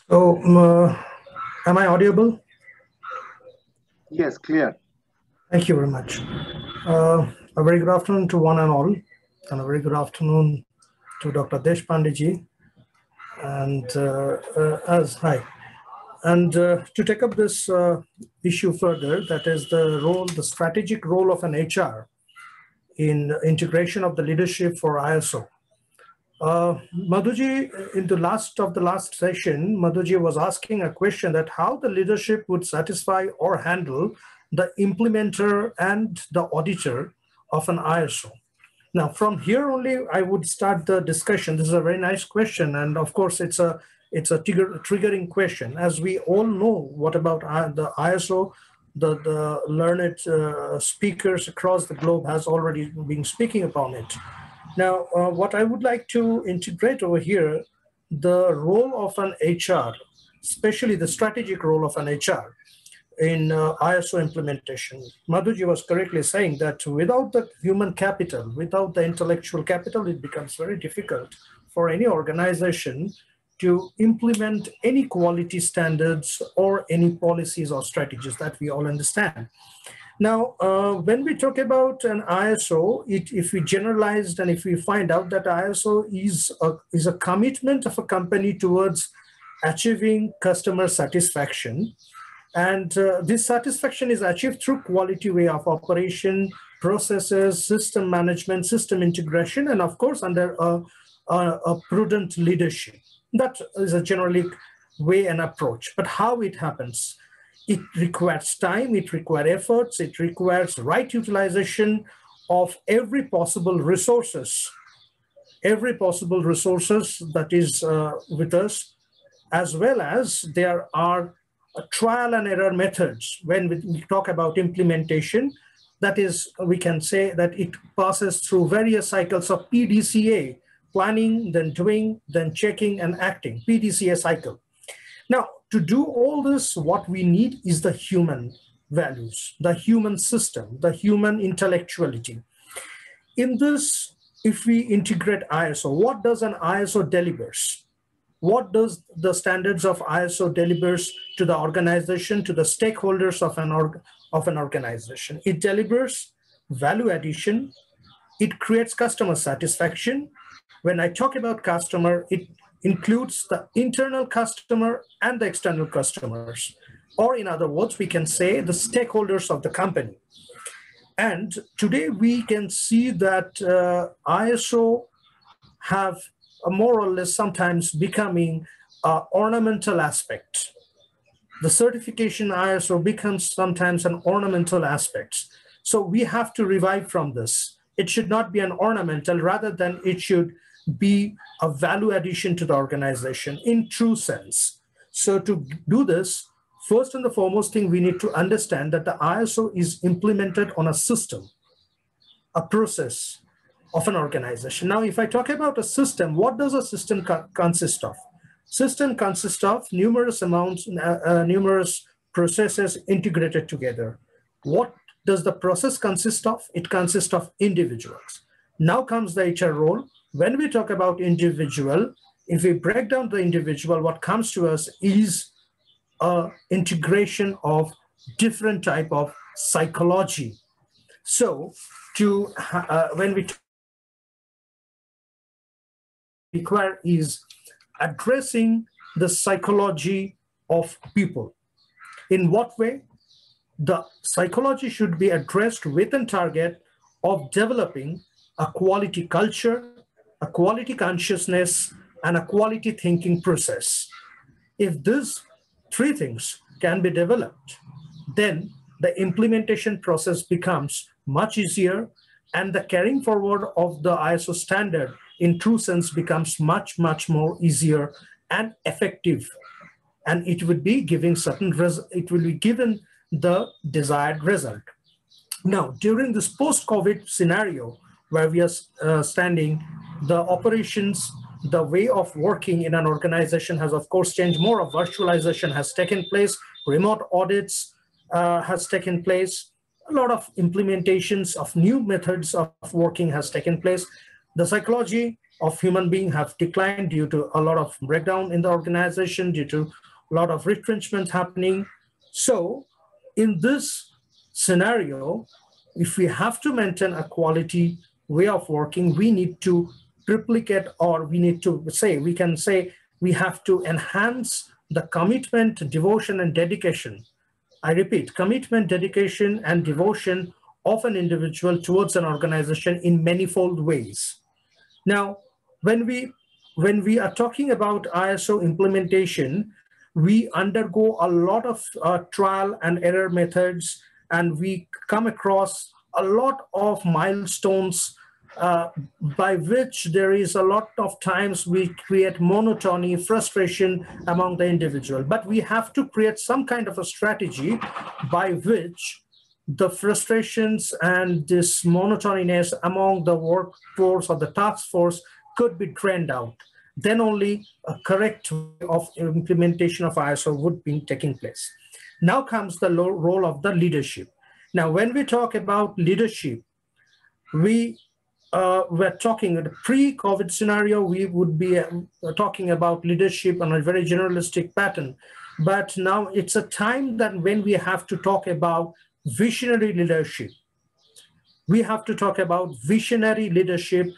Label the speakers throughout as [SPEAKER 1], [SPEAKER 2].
[SPEAKER 1] So, am I audible?
[SPEAKER 2] Yes, clear.
[SPEAKER 1] Thank you very much. A very good afternoon to one and all, and a very good afternoon to Dr. Deshpande ji. And hi. And to take up this issue further, that is the strategic role of an HR in integration of the leadership for ISO. Madhuji, in the last session, Madhuji was asking a question that how the leadership would satisfy or handle the implementer and the auditor of an ISO. Now, from here only, I would start the discussion. This is a very nice question, and of course, it's a triggering question. As we all know, what about the ISO? The learned speakers across the globe has already been speaking upon it. Now, what I would like to integrate over here, the role of an HR, especially the strategic role of an HR in ISO implementation. Madhuji was correctly saying that without the human capital, without the intellectual capital, it becomes very difficult for any organization to implement any quality standards or any policies or strategies that we all understand. Now, when we talk about an ISO, if we generalized and if we find out that ISO is a commitment of a company towards achieving customer satisfaction, and this satisfaction is achieved through quality way of operation, processes, system management, system integration, and of course under a prudent leadership. That is a generally way and approach. But how it happens? It requires time, it requires efforts, it requires right utilization of every possible resources that is with us, as well as there are trial and error methods. When we talk about implementation, that is, we can say that it passes through various cycles of PDCA, planning, then doing, then checking and acting, PDCA cycle. Now, to do all this, what we need is the human values, the human system, the human intellectuality. In this, if we integrate ISO, what does an ISO delivers? What does the standards of ISO delivers to the organization, to the stakeholders of an organization? It delivers value addition. It creates customer satisfaction. When I talk about customer, it includes the internal customer and the external customers. Or in other words, we can say the stakeholders of the company. And today we can see that ISO have a more or less sometimes becoming an ornamental aspect. The certification ISO becomes sometimes an ornamental aspect. So we have to revive from this. It should not be an ornamental, rather than it should be a value addition to the organization in true sense. So to do this, first and the foremost thing, we need to understand that the ISO is implemented on a system, a process of an organization. Now, if I talk about a system, what does a system consist of? System consists of numerous processes integrated together. What does the process consist of? It consists of individuals. Now comes the HR role. When we talk about individual, if we break down the individual, what comes to us is an integration of different type of psychology. So when we require is addressing the psychology of people. In what way? The psychology should be addressed with a target of developing a quality culture, a quality consciousness, and a quality thinking process. If these three things can be developed, then the implementation process becomes much easier, and the carrying forward of the ISO standard in true sense becomes much, much more easier and effective. And it would be giving it will be given the desired result. Now, during this post-COVID scenario, where we are standing, the operations, the way of working in an organization has of course changed. More of virtualization has taken place, remote audits has taken place, a lot of implementations of new methods of working has taken place. The psychology of human beings have declined due to a lot of breakdown in the organization, due to a lot of retrenchment happening. So in this scenario, if we have to maintain a quality way of working, we need to replicate, or we need to say, we can say we have to enhance the commitment, devotion, and dedication. I repeat, commitment, dedication, and devotion of an individual towards an organization in manifold ways. Now, when we are talking about ISO implementation, we undergo a lot of trial and error methods, and we come across a lot of milestones by which there is a lot of times we create monotony, frustration among the individual. But we have to create some kind of a strategy by which the frustrations and this monotoniness among the workforce or the task force could be drained out. Then only a correct way of implementation of ISO would be taking place. Now comes the role of the leadership. Now, when we talk about leadership, we're talking in the pre-COVID scenario, we would be talking about leadership on a very generalistic pattern. But now it's a time that when we have to talk about visionary leadership. We have to talk about visionary leadership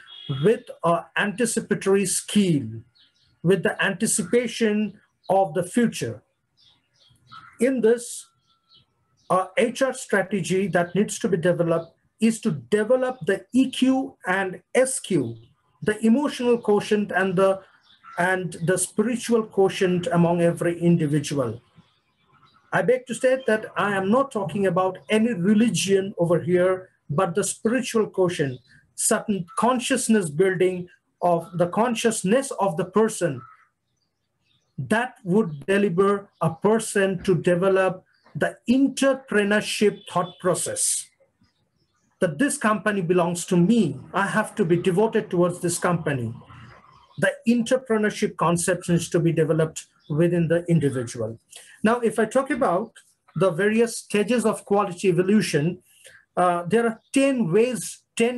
[SPEAKER 1] with anticipatory skill, with the anticipation of the future. In this, HR strategy that needs to be developed is to develop the EQ and SQ, the emotional quotient and the spiritual quotient among every individual. I beg to state that I am not talking about any religion over here, but the spiritual quotient, certain consciousness building of the consciousness of the person that would deliver a person to develop the entrepreneurship thought process. That this company belongs to me. I have to be devoted towards this company. The entrepreneurship concept needs to be developed within the individual. Now, if I talk about the various stages of quality evolution, there are 10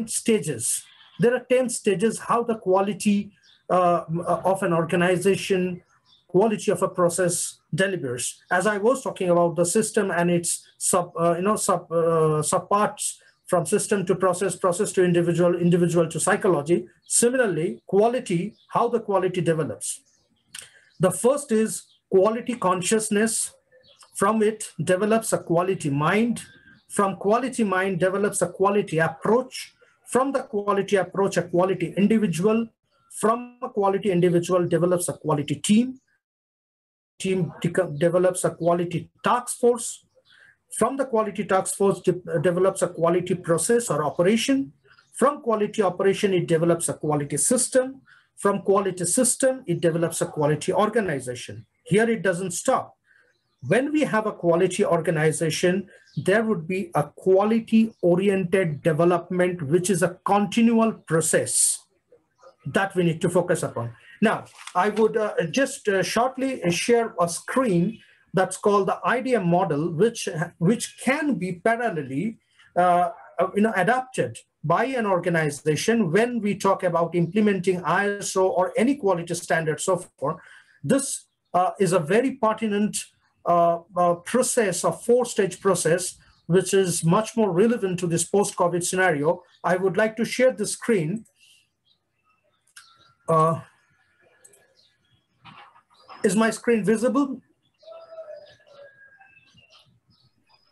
[SPEAKER 1] stages. There are 10 stages how the quality of an organization, quality of a process delivers. As I was talking about the system and its subparts, from system to process, process to individual, individual to psychology. Similarly, quality, how the quality develops. The first is quality consciousness. From it develops a quality mind. From quality mind develops a quality approach. From the quality approach, a quality individual. From a quality individual develops a quality team. Team develops a quality task force. From the quality task force develops a quality process or operation. From quality operation, it develops a quality system. From quality system, it develops a quality organization. Here it doesn't stop. When we have a quality organization, there would be a quality-oriented development, which is a continual process that we need to focus upon. Now, I would just shortly share a screen that's called the IDM model, which can be parallelly adapted by an organization when we talk about implementing ISO or any quality standard so forth. This is a very pertinent process, a 4-stage process, which is much more relevant to this post-COVID scenario. I would like to share the screen. Is my screen visible?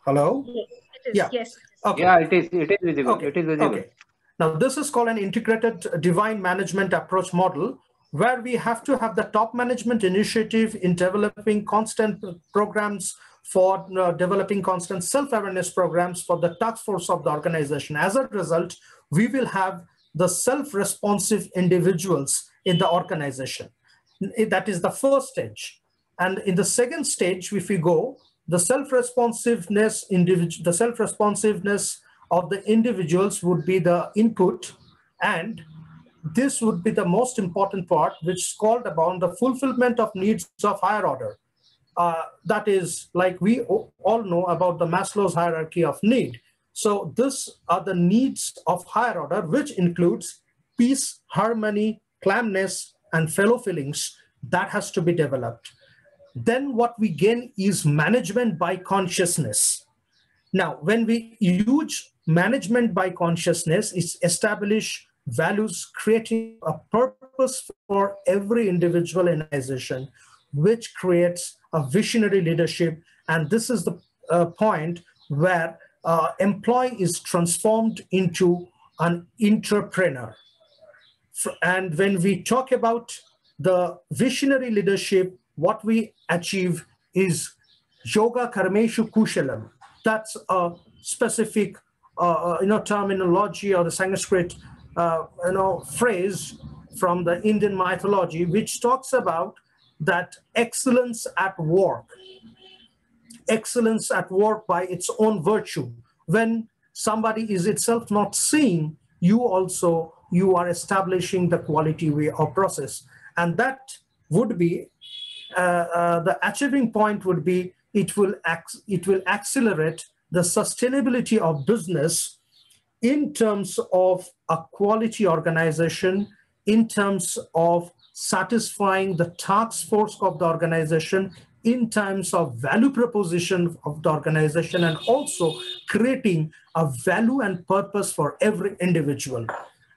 [SPEAKER 1] Hello?
[SPEAKER 3] Yes, it is.
[SPEAKER 1] Yeah.
[SPEAKER 3] Yes.
[SPEAKER 2] Okay. Yeah, it is visible.
[SPEAKER 1] Okay.
[SPEAKER 2] It is visible.
[SPEAKER 1] Okay. Now, this is called an integrated divine management approach model, where we have to have the top management initiative in developing constant programs for developing constant self-awareness programs for the task force of the organization. As a result, we will have the self-responsive individuals in the organization. That is the first stage. And in the second stage, if we go, the self-responsiveness of the individuals would be the input, and this would be the most important part, which is called about the fulfillment of needs of higher order. That is, like we all know about the Maslow's hierarchy of need. So these are the needs of higher order, which includes peace, harmony, calmness, and fellow feelings, that has to be developed. Then what we gain is management by consciousness. Now, when we use management by consciousness, it's establish values, creating a purpose for every individual in an organization, which creates a visionary leadership. And this is the point where employee is transformed into an entrepreneur. And when we talk about the visionary leadership, what we achieve is yoga karmeshu kushalam. That's a specific terminology or the Sanskrit phrase from the Indian mythology, which talks about that excellence at work by its own virtue. When somebody is itself not seen, you are establishing the quality way of process. And that would be the achieving point would be it will accelerate the sustainability of business in terms of a quality organization, in terms of satisfying the task force of the organization, in terms of value proposition of the organization, and also creating a value and purpose for every individual.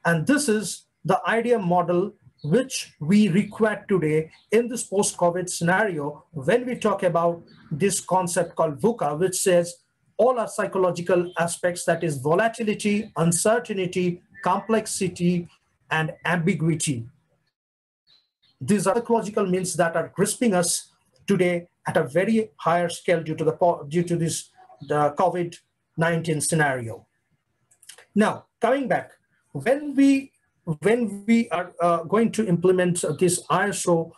[SPEAKER 1] And this is the idea model which we require today in this post-COVID scenario when we talk about this concept called VUCA, which says all our psychological aspects, that is volatility, uncertainty, complexity, and ambiguity. These are psychological means that are gripping us today at a very higher scale due to the COVID-19 scenario. Now, coming back, when we are going to implement this ISO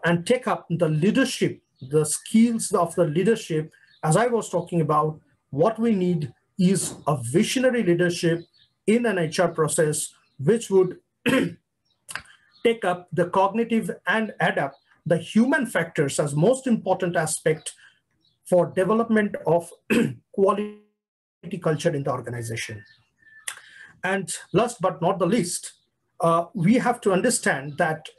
[SPEAKER 1] and take up the leadership, the skills of the leadership, as I was talking about, what we need is a visionary leadership in an HR process, which would take up the cognitive and adapt the human factors as most important aspect for development of quality culture in the organization. And last but not the least, we have to understand that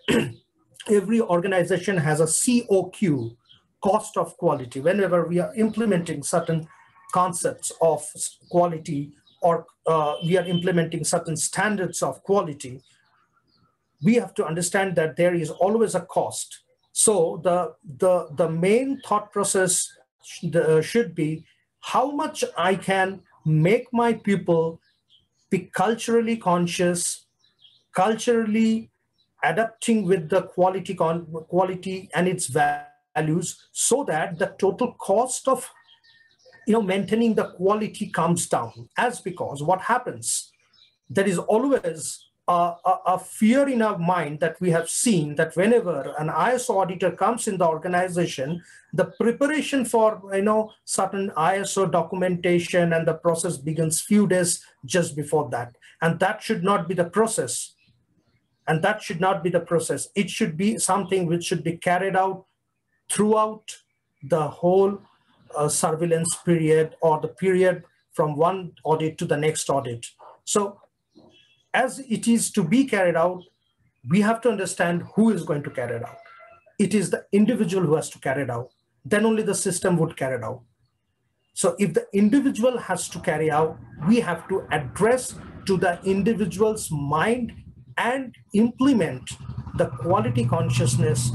[SPEAKER 1] every organization has a COQ, cost of quality. Whenever we are implementing certain concepts of quality or we are implementing certain standards of quality, we have to understand that there is always a cost. So the main thought process should be how much I can make my people be culturally conscious, culturally adapting with the quality and its values, so that the total cost of maintaining the quality comes down. As because what happens, there is always a fear in our mind that we have seen that whenever an ISO auditor comes in the organization, the preparation for certain ISO documentation and the process begins few days just before that. And that should not be the process. It should be something which should be carried out throughout the whole surveillance period or the period from one audit to the next audit. So as it is to be carried out, we have to understand who is going to carry it out. It is the individual who has to carry it out. Then only the system would carry it out. So if the individual has to carry out, we have to address to the individual's mind and implement the quality consciousness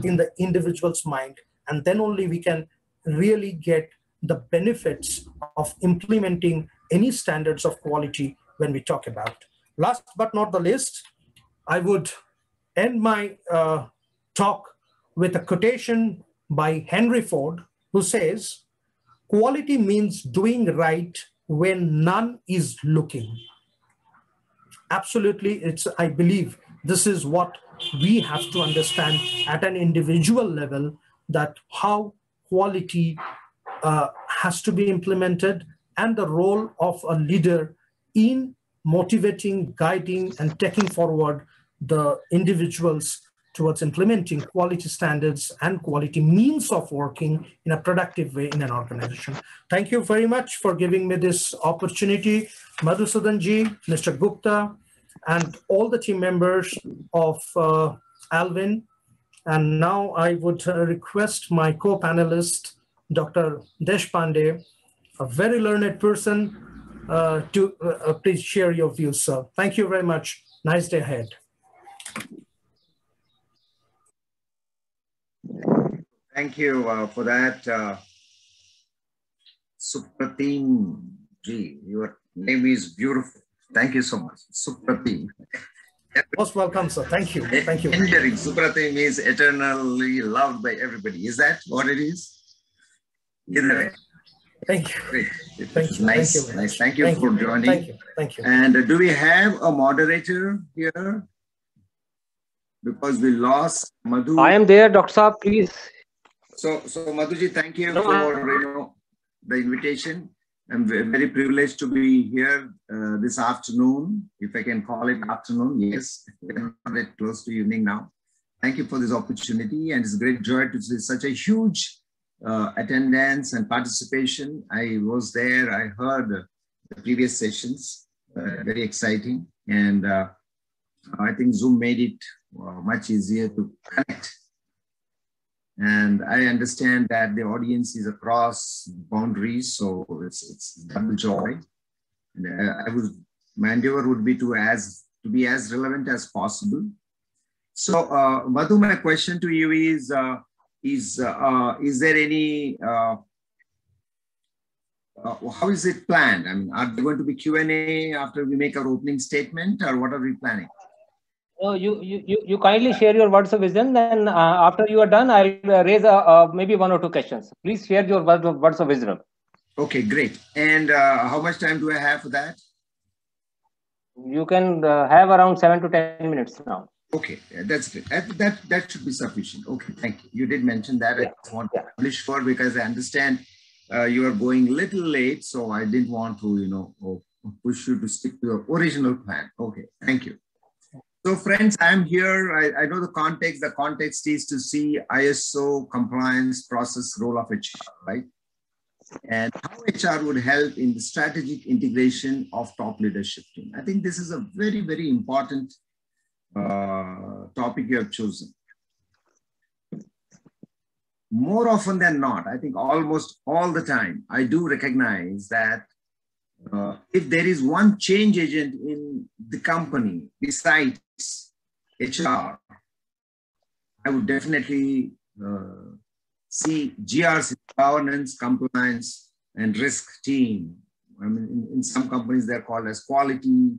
[SPEAKER 1] in the individual's mind. And then only we can really get the benefits of implementing any standards of quality when we talk about. Last but not the least, I would end my talk with a quotation by Henry Ford, who says, "Quality means doing right when none is looking." Absolutely, I believe this is what we have to understand at an individual level, that how quality has to be implemented and the role of a leader in motivating, guiding, and taking forward the individuals towards implementing quality standards and quality means of working in a productive way in an organization. Thank you very much for giving me this opportunity, Madhusudan ji, Mr. Gupta, and all the team members of Alvin. And now I would request my co-panelist, Dr. Deshpande, a very learned person, to please share your views, sir. Thank you very much. Nice day ahead.
[SPEAKER 3] Thank you for that, Supratim Ji. Your name is beautiful. Thank you so much, Supratim.
[SPEAKER 1] Most welcome, sir. Thank you. Thank you.
[SPEAKER 3] Enduring. Supratim is eternally loved by everybody. Is that what it is? Either way.
[SPEAKER 1] Thank you.
[SPEAKER 3] Great.
[SPEAKER 1] Thank you.
[SPEAKER 3] Nice.
[SPEAKER 1] Thank you.
[SPEAKER 3] Nice. Thank you for joining.
[SPEAKER 1] Thank you. Thank you.
[SPEAKER 3] And do we have a moderator here? Because we lost Madhu.
[SPEAKER 2] I am there, Dr. Saab, please.
[SPEAKER 3] So Madhuji, thank you for the invitation. I'm very privileged to be here this afternoon, if I can call it afternoon. Yes, we're not close to evening now. Thank you for this opportunity, and it's a great joy to see such a huge attendance and participation. I was there. I heard the previous sessions, very exciting, and I think Zoom made it much easier to connect. And I understand that the audience is across boundaries, so it's double joy. And my endeavor would be to be as relevant as possible. So, Madhu, my question to you is there any how is it planned? I mean, are there going to be Q&A after we make our opening statement, or what are we planning?
[SPEAKER 2] You kindly share your words of wisdom, then after you are done, I'll raise maybe 1 or 2 questions. Please share your words of wisdom.
[SPEAKER 3] Okay, great. And how much time do I have for that?
[SPEAKER 2] You can have around 7 to 10 minutes now.
[SPEAKER 3] Okay, that's great. That should be sufficient. Okay, thank you. You did mention that.
[SPEAKER 2] Yeah.
[SPEAKER 3] I just want to publish for, because I understand you are going a little late, so I didn't want to, push you to stick to your original plan. Okay, thank you. So friends, I'm here. I know the context. The context is to see ISO compliance process role of HR, right? And how HR would help in the strategic integration of top leadership team. I think this is a very, very important topic you have chosen. More often than not, I think almost all the time, I do recognize that if there is one change agent in the company besides HR, I would definitely see GR's governance, compliance, and risk team. I mean, in some companies, they're called as quality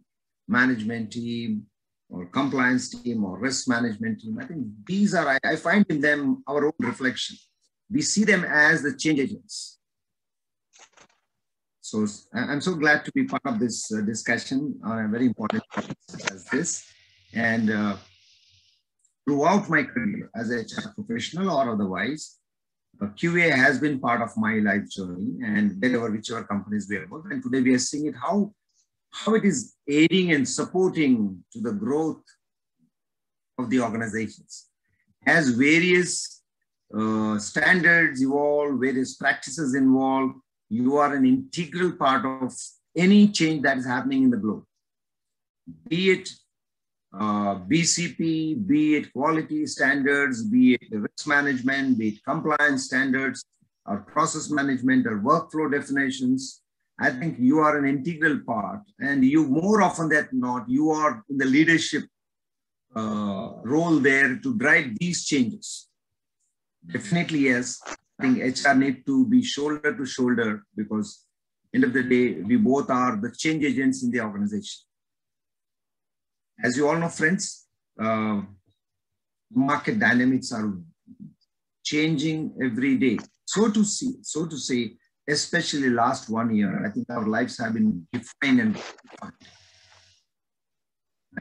[SPEAKER 3] management team, or compliance team, or risk management team. I think these are, I find in them our own reflection. We see them as the change agents. So I'm so glad to be part of this discussion on a very important topic such as this. And throughout my career as a HR professional or otherwise, QA has been part of my life journey, and whichever companies we have worked. And today we are seeing it, how it is aiding and supporting to the growth of the organizations. As various standards evolve, various practices involve, you are an integral part of any change that is happening in the globe. Be it BCP, be it quality standards, be it risk management, be it compliance standards, or process management, or workflow definitions. I think you are an integral part, and you, more often than not, you are in the leadership role there to drive these changes. Definitely, yes. I think HR need to be shoulder to shoulder, because end of the day, we both are the change agents in the organization. As you all know, friends, market dynamics are changing every day. So to say, especially last 1 year, I think our lives have been defined and defined.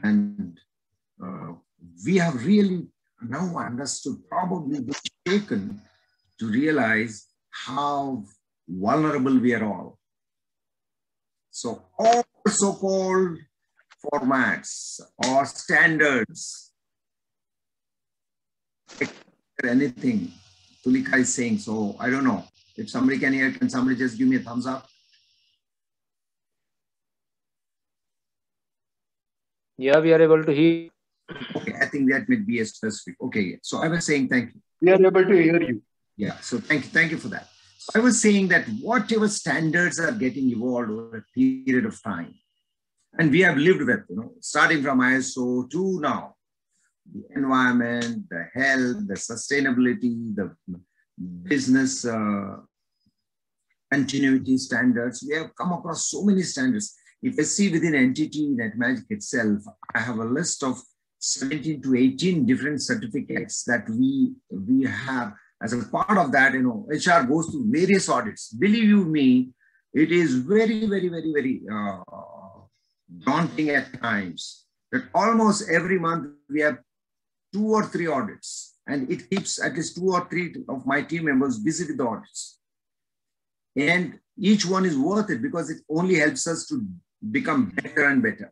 [SPEAKER 3] And we have really now understood, probably been shaken to realize how vulnerable we are all. So all so-called formats or standards, anything Tulika is saying. So I don't know if somebody can hear. Can somebody just give me a thumbs up?
[SPEAKER 2] Yeah, we are able to hear.
[SPEAKER 3] Okay, I think that might be a specific. Okay, so I was saying thank you.
[SPEAKER 4] We are able to hear you.
[SPEAKER 3] Yeah, so thank you for that. So I was saying that whatever standards are getting evolved over a period of time, and we have lived with, starting from ISO to now, the environment, the health, the sustainability, the business continuity standards. We have come across so many standards. If I see within entity NetMagic itself, I have a list of 17 to 18 different certificates that we have. As a part of that, HR goes to various audits. Believe you me, it is very, very, very, very daunting at times that almost every month we have 2 or 3 audits, and it keeps at least 2 or 3 of my team members busy with the audits. And each one is worth it because it only helps us to become better and better.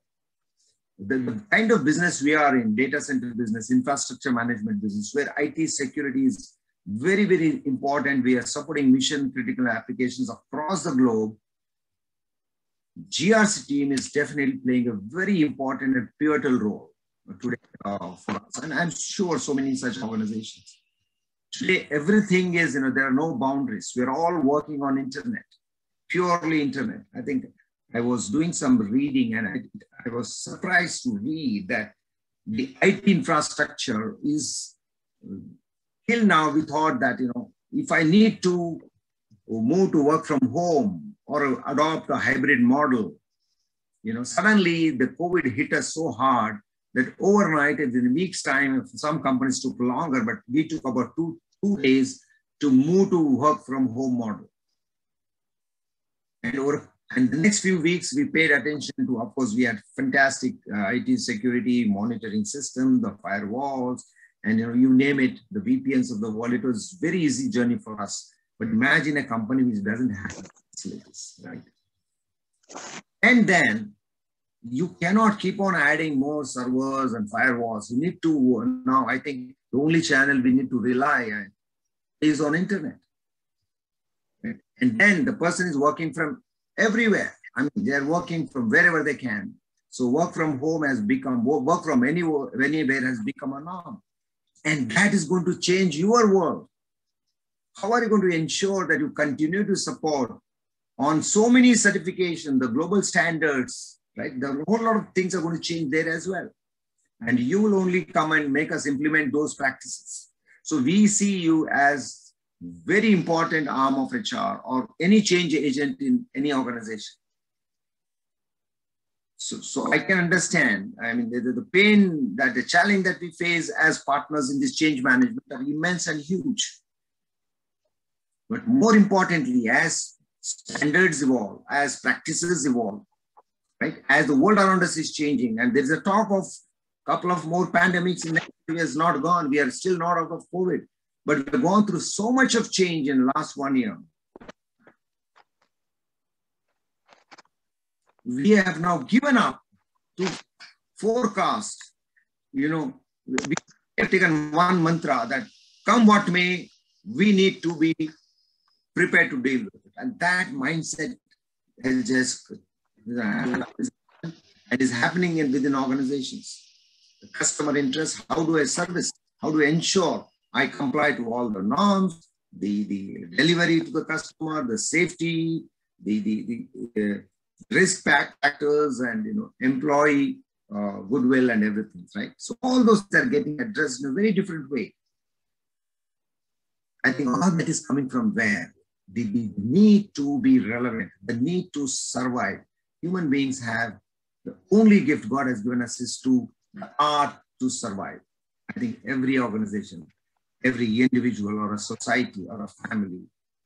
[SPEAKER 3] The kind of business we are in, data center business, infrastructure management business, where IT security is very, very important. We are supporting mission critical applications across the globe. GRC team is definitely playing a very important and pivotal role today for us. And I'm sure so many such organizations. Today, everything is, there are no boundaries. We're all working on internet, purely internet. I think I was doing some reading and I was surprised to read that the IT infrastructure is, till now we thought that, if I need to move to work from home or adopt a hybrid model, suddenly the COVID hit us so hard that overnight, in a week's time, some companies took longer, but we took about two days to move to work from home model. And the next few weeks, we paid attention to, of course, we had fantastic IT security monitoring system, the firewalls, and you name it, the VPNs of the world. It was a very easy journey for us. But imagine a company which doesn't have facilities, right? And then you cannot keep on adding more servers and firewalls. You need to, now I think the only channel we need to rely on is on internet. Right? And then the person is working from everywhere. I mean, they're working from wherever they can. So work from home has become, work from anywhere has become a norm. And that is going to change your world. How are you going to ensure that you continue to support on so many certifications, the global standards, right? There are a whole lot of things are going to change there as well. And you will only come and make us implement those practices. So we see you as very important arm of HR or any change agent in any organization. So I can understand, I mean, the pain, that the challenge that we face as partners in this change management are immense and huge. But more importantly, as standards evolve, as practices evolve, right? As the world around us is changing, and there's a talk of a couple of more pandemics in the next years not gone. We are still not out of COVID, but we've gone through so much of change in the last 1 year. We have now given up to forecast, we have taken one mantra that come what may, we need to be prepared to deal with it. And that mindset is just, and is happening within organizations. The customer interest, how do I service, how do I ensure I comply to all the norms, the delivery to the customer, the safety, the risk factors, and employee goodwill and everything, right? So all those are getting addressed in a very different way. I think all that is coming from where? The need to be relevant, the need to survive. Human beings have the only gift God has given us is the art to survive. I think every organization, every individual or a society or a family,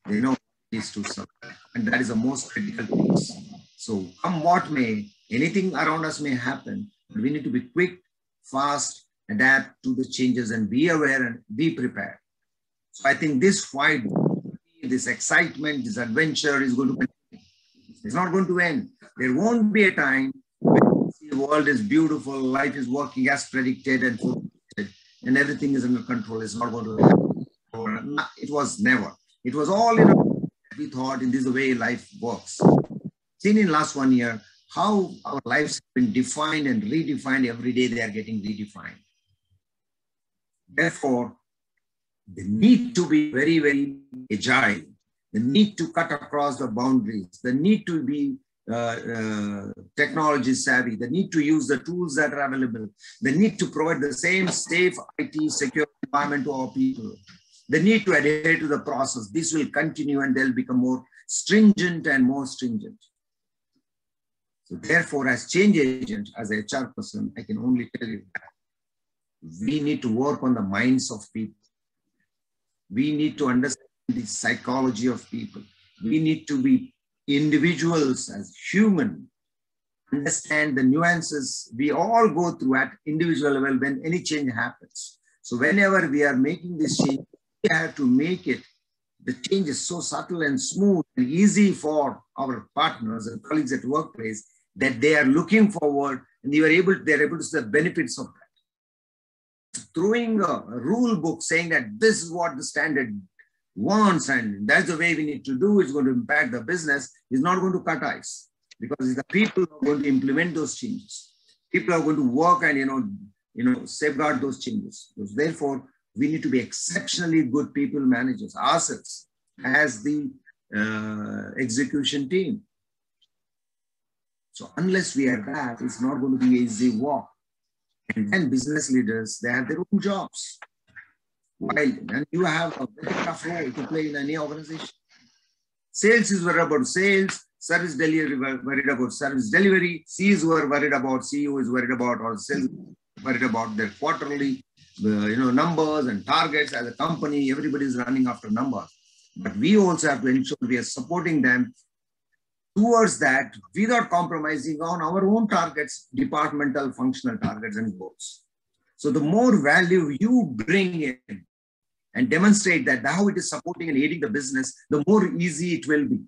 [SPEAKER 3] they know it is to survive. And that is the most critical piece. So come what may, anything around us may happen, but we need to be quick, fast, adapt to the changes and be aware and be prepared. So I think this fight, this excitement, this adventure is going to continue. It's not going to end. There won't be a time when the world is beautiful, life is working as predicted and everything is under control. It's not going to happen. It was never. It was all we thought, in this way life works. Seen in last 1 year how our lives have been defined and redefined. Every day they are getting redefined. Therefore, the need to be very, very agile, the need to cut across the boundaries, the need to be technology savvy, the need to use the tools that are available, the need to provide the same safe IT secure environment to our people, the need to adhere to the process. This will continue and they'll become more stringent and more stringent. So therefore, as change agent, as a HR person, I can only tell you that we need to work on the minds of people. We need to understand the psychology of people. We need to be individuals as human, understand the nuances we all go through at individual level when any change happens. So whenever we are making this change, we have to make it, the change is so subtle and smooth and easy for our partners and colleagues at workplace that they are looking forward and they're able to see the benefits of that. Throwing a rule book saying that this is what the standard wants and that's the way we need to do, it's going to impact the business, is not going to cut ice, because it's the people who are going to implement those changes. People are going to work and safeguard those changes. So therefore, we need to be exceptionally good people managers ourselves as the execution team. So unless we are that, it's not going to be an easy walk. And then business leaders, they have their own jobs. And you have a very tough role to play in any organization. Sales is worried about sales, service delivery worried about service delivery, CEOs were worried about, CEO is worried about, or sales worried about their quarterly numbers and targets. As a company, everybody is running after numbers. But we also have to ensure we are supporting them towards that without compromising on our own targets, departmental, functional targets and goals. So the more value you bring in and demonstrate that how it is supporting and aiding the business, the more easy it will be.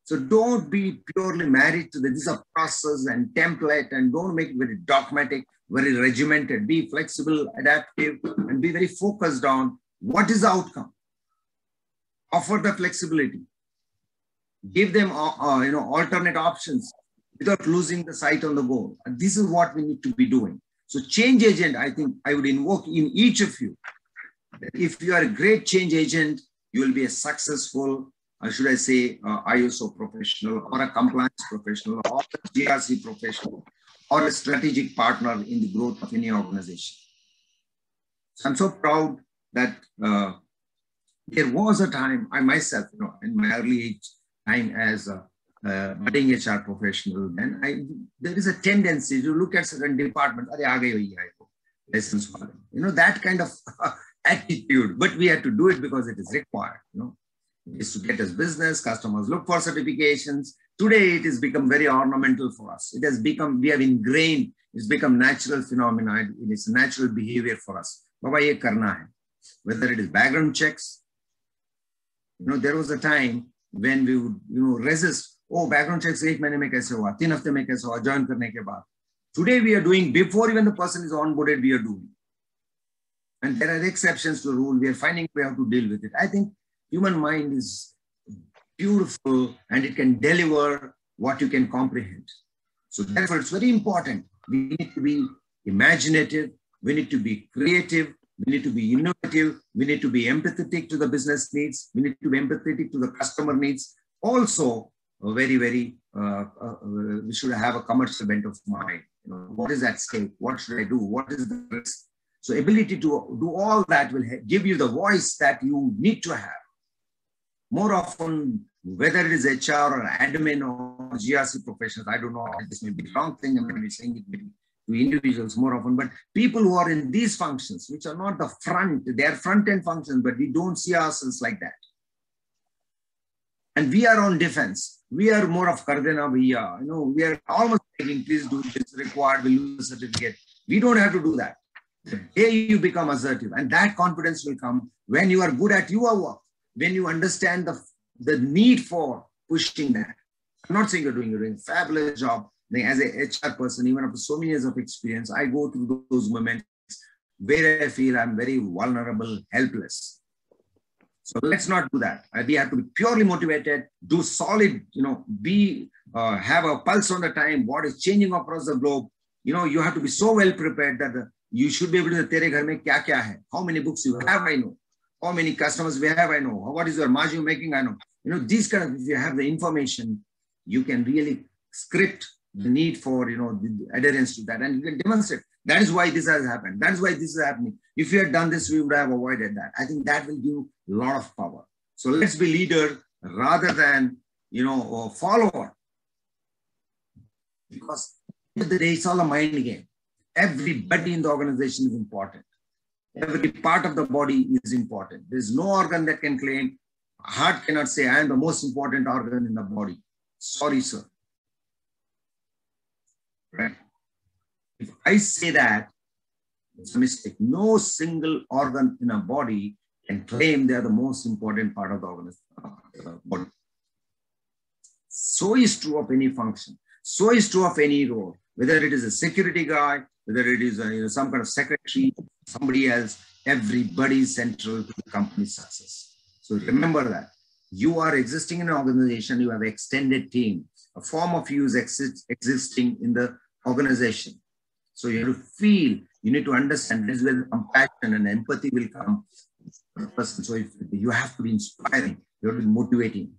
[SPEAKER 3] So don't be purely married to this is a process and template, and don't make it very dogmatic, very regimented. Be flexible, adaptive, and be very focused on what is the outcome. Offer the flexibility. Give them alternate options without losing the sight on the goal. And this is what we need to be doing. So change agent, I think I would invoke in each of you. If you are a great change agent, you will be a successful, should I say, ISO professional or a compliance professional or a GRC professional or a strategic partner in the growth of any organization. So I'm so proud that there was a time, I myself, in my early age time as a budding HR professional, then there is a tendency to look at certain departments, that kind of attitude, but we had to do it because it is required, It is to get us business, customers look for certifications. Today, it has become very ornamental for us. It has become, we have ingrained, it's become natural phenomena. It is natural behavior for us. Whether it is background checks, there was a time when we would, resist. Oh, background checks 8 months mein kaise hua, 3 hafte mein kaise hua, join karne ke baad. Today we are doing, before even the person is onboarded, we are doing. And there are exceptions to the rule. We are finding we have to deal with it. I think human mind is beautiful and it can deliver what you can comprehend. So therefore, it's very important. We need to be imaginative. We need to be creative. We need to be innovative. We need to be empathetic to the business needs. We need to be empathetic to the customer needs. Also, very, very, we should have a commercial bent of mind. What is at stake? What should I do? What is the risk? So ability to do all that will give you the voice that you need to have. More often, whether it is HR or admin or GRC professionals, I don't know, this may be the wrong thing, I'm going to be saying it to individuals more often, but people who are in these functions, which are not the front, they are front-end functions, but we don't see ourselves like that. And we are on defense. We are more of Kardena Bhaiya. We are almost saying, please do this required, we'll lose the certificate. We don't have to do that. The day you become assertive, and that confidence will come when you are good at your work, when you understand the need for pushing that. I'm not saying you're doing a fabulous job. As a HR person, even after so many years of experience, I go through those moments where I feel I'm very vulnerable, helpless. So let's not do that. We have to be purely motivated, do solid, have a pulse on the time, what is changing across the globe. You have to be so well prepared that you should be able to say, tere ghar mein kya kya hai? How many books you have, I know. How many customers we have, I know. What is your margin making, I know. These kind of, if you have the information, you can really script the need for, the adherence to that, and you can demonstrate. That is why this has happened. That is why this is happening. If you had done this, we would have avoided that. I think that will give a lot of power. So let's be leader rather than, follower. Because at the end of the day, it's all a mind game. Everybody in the organization is important. Every part of the body is important. There's no organ that can claim, heart cannot say, I am the most important organ in the body. Sorry, sir. Right? If I say that, it's a mistake. No single organ in a body can claim they are the most important part of the body. So is true of any function. So is true of any role. Whether it is a security guy, whether it is some kind of secretary, somebody else, everybody is central to the company's success. So remember that. You are existing in an organization, you have an extended team. A form of you is existing in the organization. So you have to feel, you need to understand, this is where the compassion and empathy will come. So if you have to be inspiring, you have to be motivating.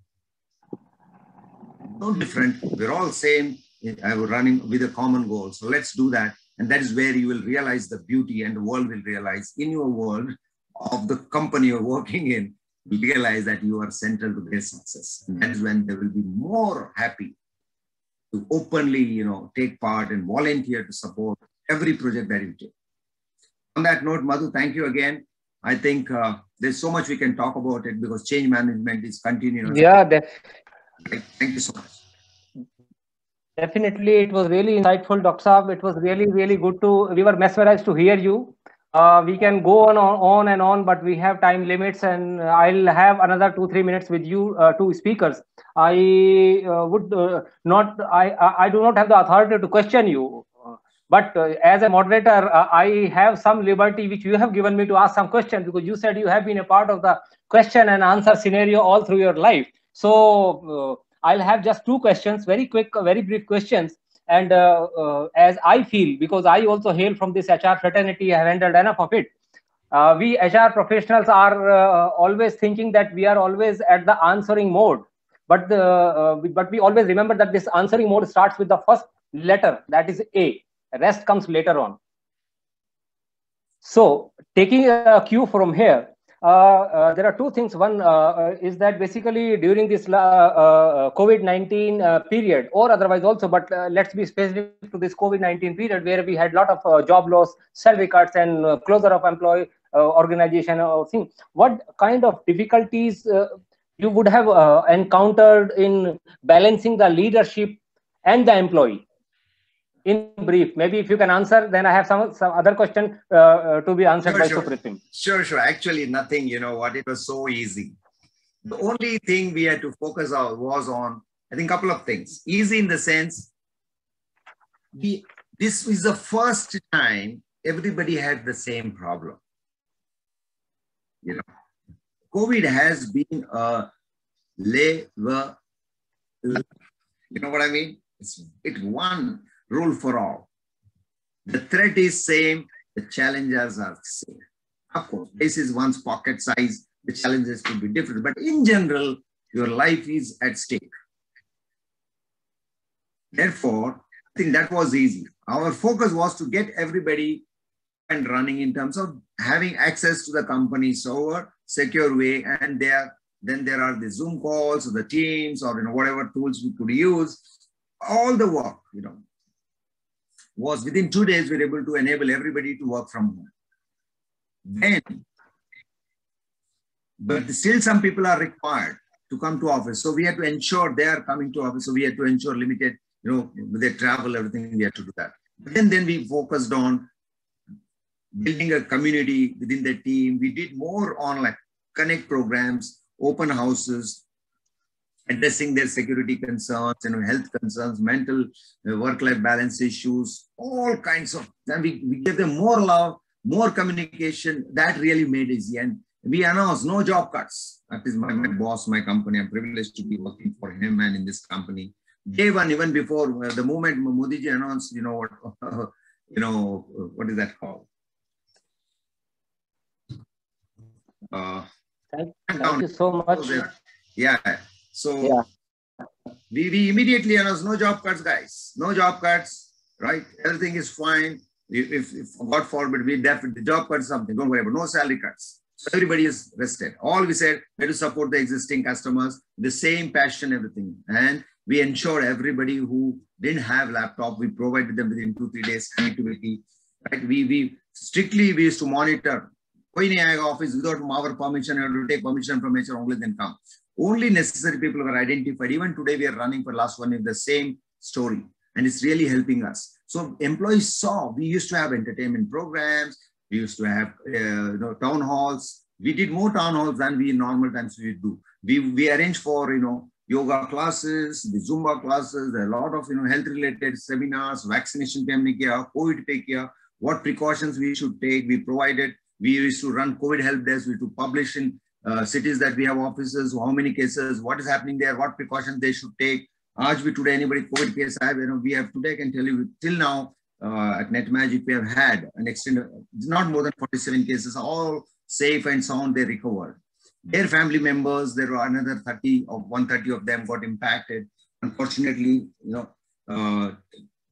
[SPEAKER 3] No different, we're all same, running with a common goal. So let's do that. And that is where you will realize the beauty, and the world will realize in your world of the company you're working in, you realize that you are central to their success. And that is when they will be more happy to openly, take part and volunteer to support every project that you take. On that note, Madhu, thank you again. I think there's so much we can talk about it because change management is continuous.
[SPEAKER 2] Yeah.
[SPEAKER 3] Thank you so much.
[SPEAKER 2] Definitely, it was really insightful, Dr. Saab. It was really, really good we were mesmerized to hear you. We can go on and on, but we have time limits, and I'll have another 2-3 minutes with you, two speakers. I do not have the authority to question you, but as a moderator, I have some liberty which you have given me to ask some questions, because you said you have been a part of the question and answer scenario all through your life. So I'll have just 2 questions, very quick, very brief questions. And as I feel, because I also hail from this HR fraternity, I have handled enough of it. We HR professionals are always thinking that we are always at the answering mode. But we always remember that this answering mode starts with the first letter, that is A. The rest comes later on. So taking a cue from here, there are 2 things. One is that basically during this COVID-19 period, or otherwise also, but let's be specific to this COVID-19 period, where we had a lot of job loss, salary cuts, and closure of employee organization or thing. What kind of difficulties you would have encountered in balancing the leadership and the employee? In brief, maybe if you can answer, then I have some other question to be answered by Supratim.
[SPEAKER 3] Sure. Actually, nothing, it was so easy. The only thing we had to focus on was on, I think, a couple of things. Easy in the sense, this was the first time everybody had the same problem. COVID has been a lever. You know what I mean? It's one rule for all. The threat is same, the challenges are same. Of course, this is one's pocket size, the challenges could be different, but in general, your life is at stake. Therefore, I think that was easy. Our focus was to get everybody and running in terms of having access to the company server, secure way, and then there are the Zoom calls or the Teams or whatever tools we could use. All the work, was within 2 days we were able to enable everybody to work from home. But still some people are required to come to office. So we had to ensure they are coming to office. So we had to ensure limited, with their travel, everything, we had to do that. But then we focused on building a community within the team. We did more online connect programs, open houses, addressing their security concerns, health concerns, mental work-life balance issues, all kinds of, and we gave them more love, more communication. That really made it easy. And we announced no job cuts. That is my boss, my company. I'm privileged to be working for him and in this company. Day one, even before the moment Modi ji announced, what is that called?
[SPEAKER 2] Thank you so much.
[SPEAKER 3] Yeah. So we immediately announced no job cuts, guys. No job cuts, right? Everything is fine. If God forbid, we definitely job cuts something. Don't worry about no salary cuts. So everybody is rested. All we said, we had to support the existing customers, the same passion, everything. And we ensured everybody who didn't have laptop, we provided them within 2-3 days connectivity. Right? We used to monitor. Koi nahi aayega office without our permission, or to take permission from HR, only then come. Only necessary people were identified. Even today, we are running for last 1 year the same story, and it's really helping us. So employees saw we used to have entertainment programs, we used to have town halls. We did more town halls than we in normal times we do. We arranged for yoga classes, the Zumba classes, there are a lot of health-related seminars, vaccination pe humne kiya, COVID pe kiya, what precautions we should take. We provided. We used to run COVID help desk. We used to publish in cities that we have offices, how many cases, what is happening there, what precautions they should take. Today, anybody COVID case, we have today, I can tell you, till now, at NetMagic, we have had an extended, not more than 47 cases, all safe and sound, they recovered. Their family members, there were another 130 of them got impacted. Unfortunately, 12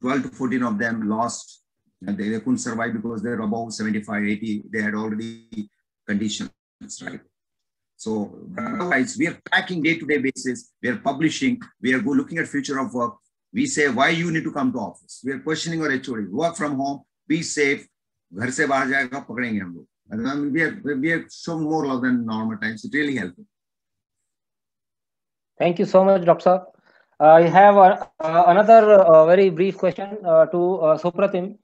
[SPEAKER 3] to 14 of them lost. And they couldn't survive because they're above 75, 80. They had already conditions, right? So otherwise, we are tracking day-to-day basis. We are publishing. We are looking at future of work. We say, why you need to come to office? We are questioning our HOD. Work from home. Be safe. Ghar se bahar jayega, pakadenge hum log. We are showing more love than normal times. It's really helpful.
[SPEAKER 2] Thank you so much, Dr. Saab. I have another very brief question to Supratim.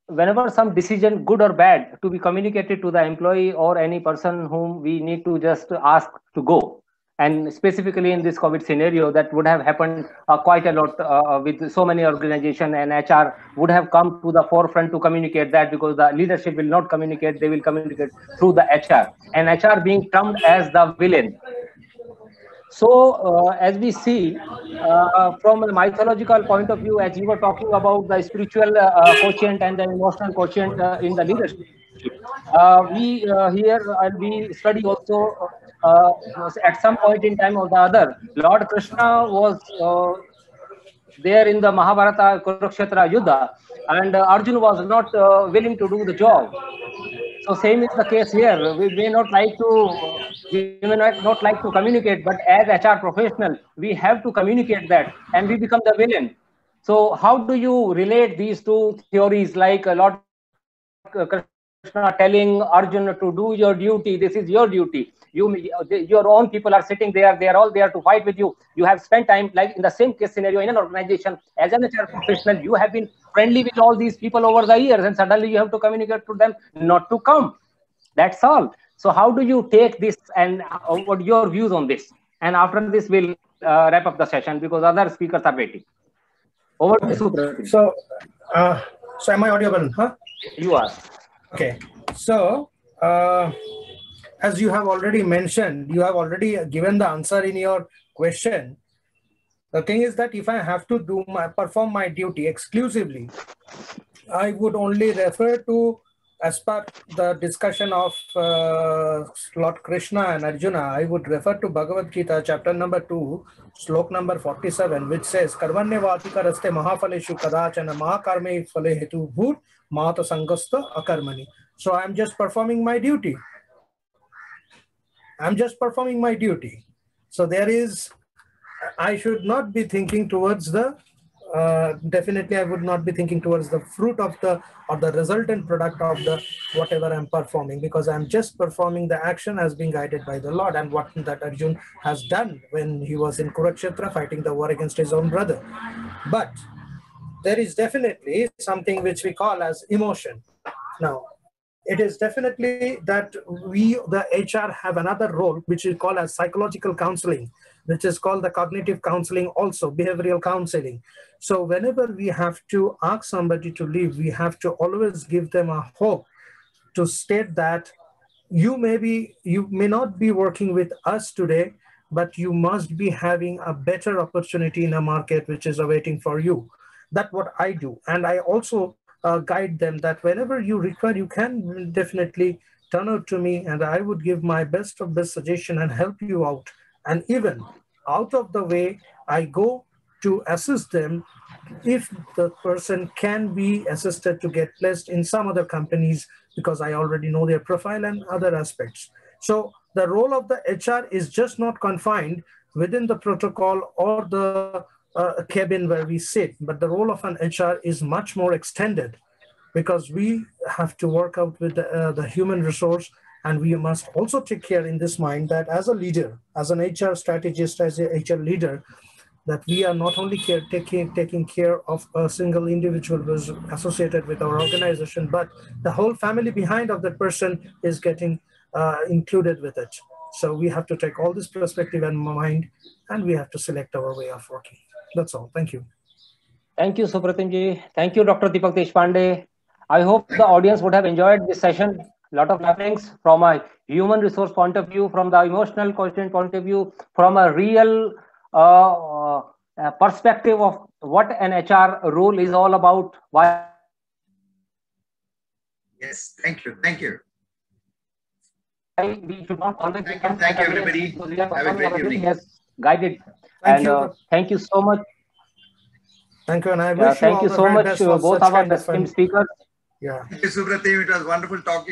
[SPEAKER 2] Whenever some decision, good or bad, to be communicated to the employee or any person whom we need to just ask to go, and specifically in this COVID scenario, that would have happened quite a lot with so many organizations, and HR would have come to the forefront to communicate that, because the leadership will not communicate, they will communicate through the HR, and HR being termed as the villain. So as we see from a mythological point of view, as you were talking about the spiritual quotient and the emotional quotient in the leadership, we study also at some point in time or the other, Lord Krishna was there in the Mahabharata Kurukshetra Yuddha, and Arjuna was not willing to do the job. So same is the case here. We may not like to communicate, but as HR professional, we have to communicate that, and we become the villain. So how do you relate these two theories, like Lord Krishna telling Arjuna to do your duty, this is your duty. Your own people are sitting there, they are all there to fight with you. You have spent time, like in the same case scenario in an organization, as an HR professional, you have been friendly with all these people over the years, and suddenly you have to communicate to them not to come. That's all. So how do you take this, and what are your views on this? And after this, we'll wrap up the session because other speakers are waiting. Over to Supratim.
[SPEAKER 1] So am I audible? Huh?
[SPEAKER 2] You are.
[SPEAKER 1] Okay. So as you have already mentioned, you have already given the answer in your question. The thing is that if I have to perform my duty exclusively, I would only refer to, as per the discussion of Lord Krishna and Arjuna, I would refer to Bhagavad Gita, chapter number 2, slok number 47, which says, Karmanyavadika raste mahafaleshu kadachana mahakarme phale hetu bhut mahata sangasta akarmani. So I'm just performing my duty. So there is, I should not be thinking towards the, definitely I would not be thinking towards the fruit of the, or the resultant product of the, whatever I'm performing, because I'm just performing the action as being guided by the Lord, and what that Arjuna has done when he was in Kurukshetra fighting the war against his own brother. But there is definitely something which we call as emotion. Now, it is definitely that we, the HR, have another role, which we call as psychological counseling, which is called the cognitive counseling, also behavioral counseling. So whenever we have to ask somebody to leave, we have to always give them a hope to state that you may not be working with us today, but you must be having a better opportunity in a market which is awaiting for you. That's what I do. And I also guide them that whenever you require, you can definitely turn out to me, and I would give my best of best suggestion and help you out. And even out of the way, I go to assist them if the person can be assisted to get placed in some other companies, because I already know their profile and other aspects. So the role of the HR is just not confined within the protocol or the cabin where we sit, but the role of an HR is much more extended, because we have to work out with the human resource, and we must also take care in this mind that as a leader, as an HR strategist, as an HR leader, that we are not only taking care of a single individual who is associated with our organization, but the whole family behind of that person is getting included with it. So we have to take all this perspective in mind, and we have to select our way of working. That's all. Thank you.
[SPEAKER 2] Thank you, Supratimji. Thank you, Dr. Deepak Deshpande. I hope the audience would have enjoyed this session. A lot of learnings from a human resource point of view, from the emotional quotient point of view, from a real perspective of what an HR role is all about. Why?
[SPEAKER 3] Yes, thank you. Thank you.
[SPEAKER 2] We should not always
[SPEAKER 3] thank you, everybody. Have a great evening.
[SPEAKER 2] Yes, guided. Thank you so much.
[SPEAKER 1] Thank you, and I wish
[SPEAKER 2] thank you so much, both our esteemed speakers.
[SPEAKER 1] Yeah.
[SPEAKER 3] Thank you, Supratim. It was wonderful talking.